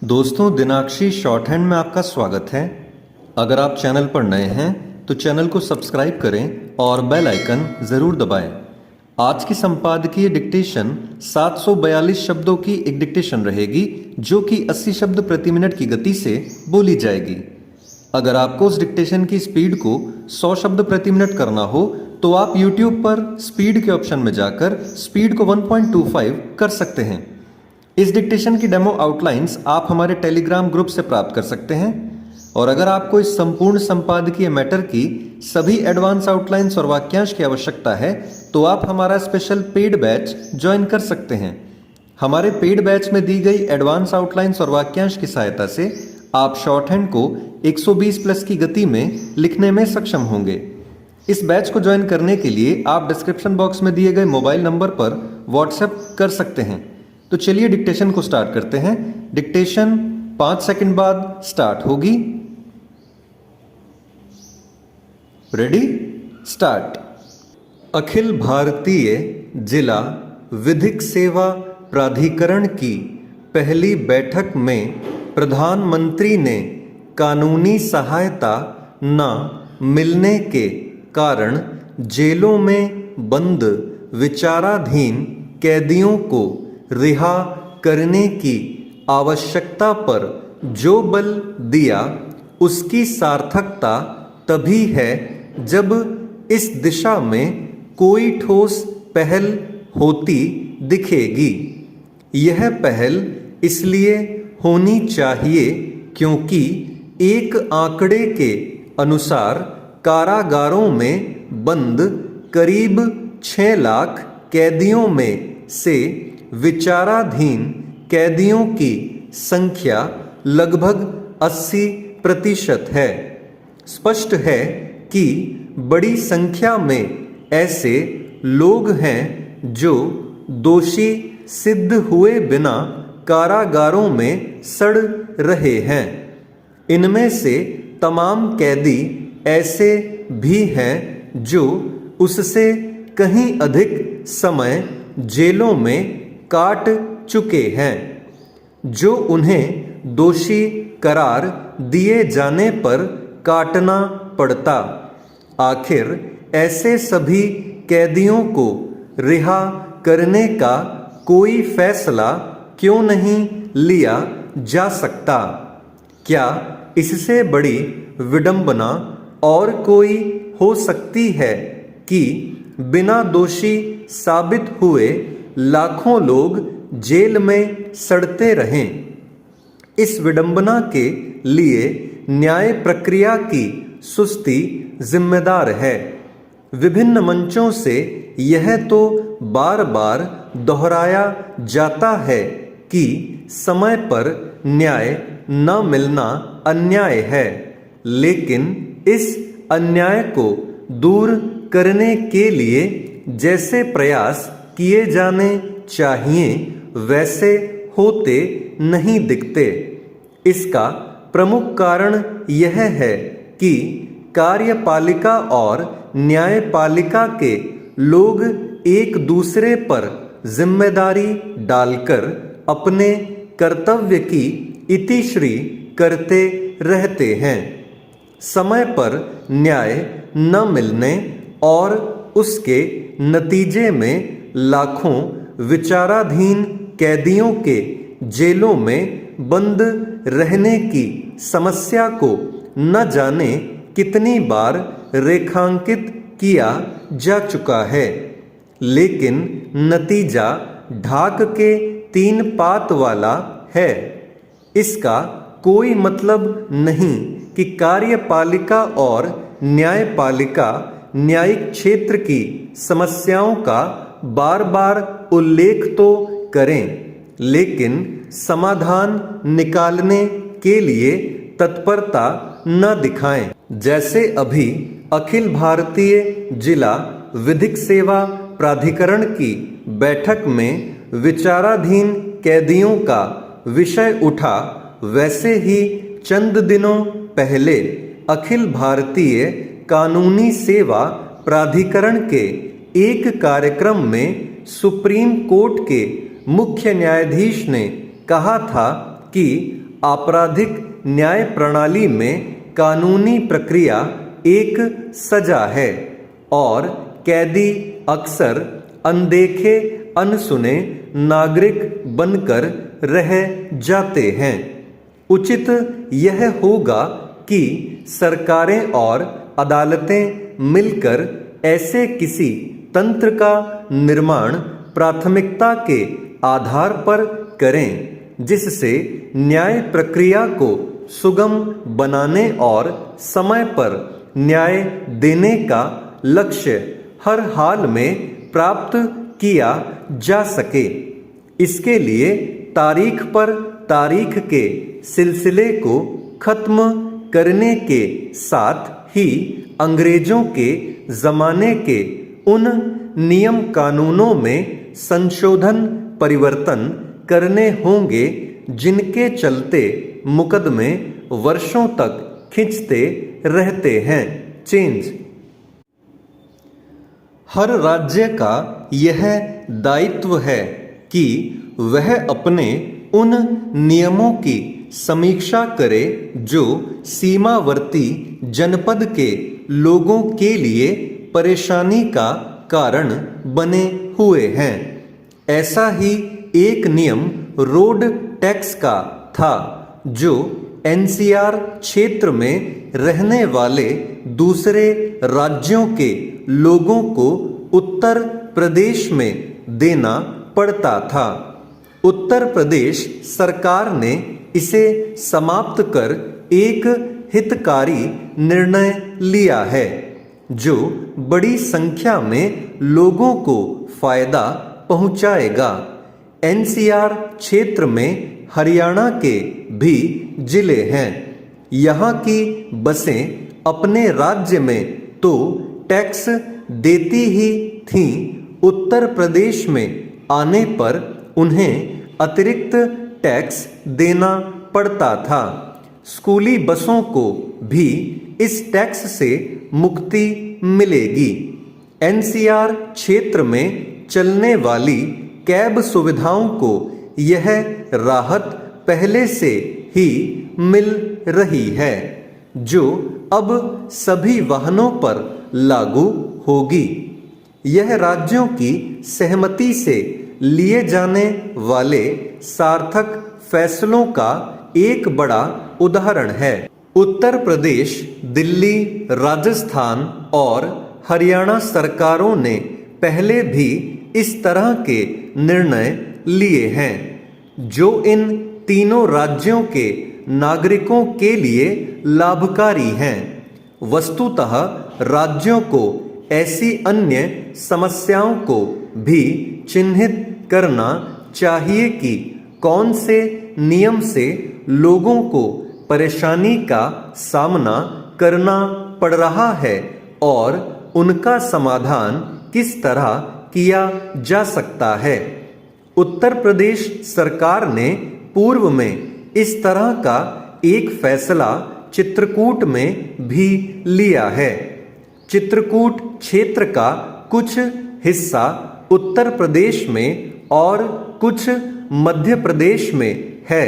दोस्तों, दिनाक्षी short hand में आपका स्वागत है। अगर आप चैनल पर नए हैं तो चैनल को सब्सक्राइब करें और बेल आइकन ज़रूर दबाएं। आज की संपादकीय डिक्टेशन 742 शब्दों की एक डिक्टेशन रहेगी जो कि 80 शब्द प्रति मिनट की गति से बोली जाएगी। अगर आपको उस डिक्टेशन की स्पीड को 100 शब्द प्रति मिनट करना हो तो आप YouTube पर स्पीड के ऑप्शन में जाकर स्पीड को 1.25 कर सकते हैं। इस डिक्टेशन की डेमो आउटलाइंस आप हमारे टेलीग्राम ग्रुप से प्राप्त कर सकते हैं। और अगर आपको इस संपूर्ण संपादकीय मैटर की सभी एडवांस आउटलाइंस और वाक्यांश की आवश्यकता है तो आप हमारा स्पेशल पेड बैच ज्वाइन कर सकते हैं। हमारे पेड बैच में दी गई एडवांस आउटलाइंस और वाक्यांश की सहायता से आप शॉर्ट हैंड को 120 प्लस की गति में लिखने में सक्षम होंगे। इस बैच को ज्वाइन करने के लिए आप डिस्क्रिप्शन बॉक्स में दिए गए मोबाइल नंबर पर व्हाट्सएप कर सकते हैं। तो चलिए डिक्टेशन को स्टार्ट करते हैं। डिक्टेशन 5 सेकंड बाद स्टार्ट होगी। Ready, start. अखिल भारतीय जिला विधिक सेवा प्राधिकरण की पहली बैठक में प्रधानमंत्री ने कानूनी सहायता न मिलने के कारण जेलों में बंद विचाराधीन कैदियों को रिहा करने की आवश्यकता पर जो बल दिया उसकी सार्थकता तभी है जब इस दिशा में कोई ठोस पहल होती दिखेगी। यह पहल इसलिए होनी चाहिए क्योंकि एक आंकड़े के अनुसार कारागारों में बंद करीब 6 लाख कैदियों में से विचाराधीन कैदियों की संख्या लगभग 80% है। स्पष्ट है कि बड़ी संख्या में ऐसे लोग हैं जो दोषी सिद्ध हुए बिना कारागारों में सड़ रहे हैं। इनमें से तमाम कैदी ऐसे भी हैं जो उससे कहीं अधिक समय जेलों में काट चुके हैं, जो उन्हें दोषी करार दिए जाने पर काटना पड़ता। आखिर ऐसे सभी कैदियों को रिहा करने का कोई फैसला क्यों नहीं लिया जा सकता? क्या इससे बड़ी विडंबना और कोई हो सकती है कि बिना दोषी साबित हुए लाखों लोग जेल में सड़ते रहें? इस विडंबना के लिए न्याय प्रक्रिया की सुस्ती जिम्मेदार है। विभिन्न मंचों से यह तो बार बार दोहराया जाता है कि समय पर न्याय न मिलना अन्याय है, लेकिन इस अन्याय को दूर करने के लिए जैसे प्रयास किए जाने चाहिए वैसे होते नहीं दिखते। इसका प्रमुख कारण यह है कि कार्यपालिका और न्यायपालिका के लोग एक दूसरे पर जिम्मेदारी डालकर अपने कर्तव्य की इतिश्री करते रहते हैं। समय पर न्याय न मिलने और उसके नतीजे में लाखों विचाराधीन कैदियों के जेलों में बंद रहने की समस्या को न जाने कितनी बार रेखांकित किया जा चुका है, लेकिन नतीजा ढाक के 3 पात वाला है। इसका कोई मतलब नहीं कि कार्यपालिका और न्यायपालिका न्यायिक क्षेत्र की समस्याओं का बार बार उल्लेख तो करें, लेकिन समाधान निकालने के लिए तत्परता न दिखाएं। जैसे अभी अखिल भारतीय जिला विधिक सेवा प्राधिकरण की बैठक में विचाराधीन कैदियों का विषय उठा, वैसे ही चंद दिनों पहले अखिल भारतीय कानूनी सेवा प्राधिकरण के एक कार्यक्रम में सुप्रीम कोर्ट के मुख्य न्यायाधीश ने कहा था कि आपराधिक न्याय प्रणाली में कानूनी प्रक्रिया एक सजा है और कैदी अक्सर अनदेखे अनसुने नागरिक बनकर रह जाते हैं। उचित यह होगा कि सरकारें और अदालतें मिलकर ऐसे किसी तंत्र का निर्माण प्राथमिकता के आधार पर करें जिससे न्याय प्रक्रिया को सुगम बनाने और समय पर न्याय देने का लक्ष्य हर हाल में प्राप्त किया जा सके। इसके लिए तारीख पर तारीख के सिलसिले को खत्म करने के साथ ही अंग्रेजों के जमाने के उन नियम कानूनों में संशोधन परिवर्तन करने होंगे जिनके चलते मुकदमे वर्षों तक खिंचते रहते हैं। चेंज। हर राज्य का यह दायित्व है कि वह अपने उन नियमों की समीक्षा करे जो सीमावर्ती जनपद के लोगों के लिए परेशानी का कारण बने हुए हैं। ऐसा ही एक नियम रोड टैक्स का था जो एनसीआर क्षेत्र में रहने वाले दूसरे राज्यों के लोगों को उत्तर प्रदेश में देना पड़ता था। उत्तर प्रदेश सरकार ने इसे समाप्त कर एक हितकारी निर्णय लिया है जो बड़ी संख्या में लोगों को फायदा पहुंचाएगा। एनसीआर क्षेत्र में हरियाणा के भी जिले हैं। यहाँ की बसें अपने राज्य में तो टैक्स देती ही थीं, उत्तर प्रदेश में आने पर उन्हें अतिरिक्त टैक्स देना पड़ता था। स्कूली बसों को भी इस टैक्स से मुक्ति मिलेगी। एनसीआर क्षेत्र में चलने वाली कैब सुविधाओं को यह राहत पहले से ही मिल रही है जो अब सभी वाहनों पर लागू होगी। यह राज्यों की सहमति से लिए जाने वाले सार्थक फैसलों का एक बड़ा उदाहरण है। उत्तर प्रदेश, दिल्ली, राजस्थान और हरियाणा सरकारों ने पहले भी इस तरह के निर्णय लिए हैं जो इन तीनों राज्यों के नागरिकों के लिए लाभकारी हैं। वस्तुतः राज्यों को ऐसी अन्य समस्याओं को भी चिन्हित करना चाहिए कि कौन से नियम से लोगों को परेशानी का सामना करना पड़ रहा है और उनका समाधान किस तरह किया जा सकता है। उत्तर प्रदेश सरकार ने पूर्व में इस तरह का एक फैसला चित्रकूट में भी लिया है। चित्रकूट क्षेत्र का कुछ हिस्सा उत्तर प्रदेश में और कुछ मध्य प्रदेश में है।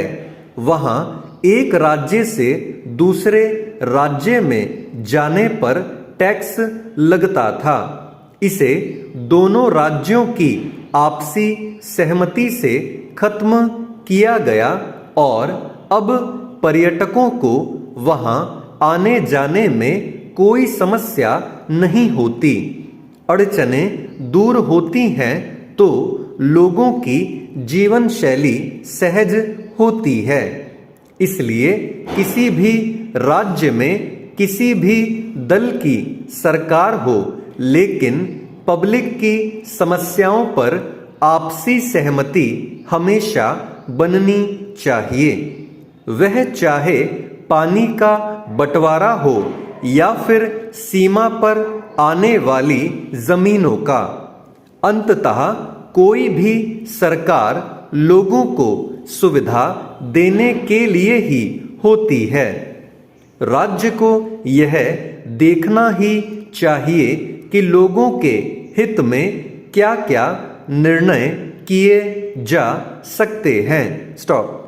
वहाँ एक राज्य से दूसरे राज्य में जाने पर टैक्स लगता था। इसे दोनों राज्यों की आपसी सहमति से खत्म किया गया और अब पर्यटकों को वहां आने जाने में कोई समस्या नहीं होती। अड़चनें दूर होती हैं तो लोगों की जीवन शैली सहज होती है। इसलिए किसी भी राज्य में किसी भी दल की सरकार हो, लेकिन पब्लिक की समस्याओं पर आपसी सहमति हमेशा बननी चाहिए। वह चाहे पानी का बंटवारा हो या फिर सीमा पर आने वाली जमीनों का। अंततः कोई भी सरकार लोगों को सुविधा देने के लिए ही होती है। राज्य को यह देखना ही चाहिए कि लोगों के हित में क्या क्या निर्णय किए जा सकते हैं। स्टॉप।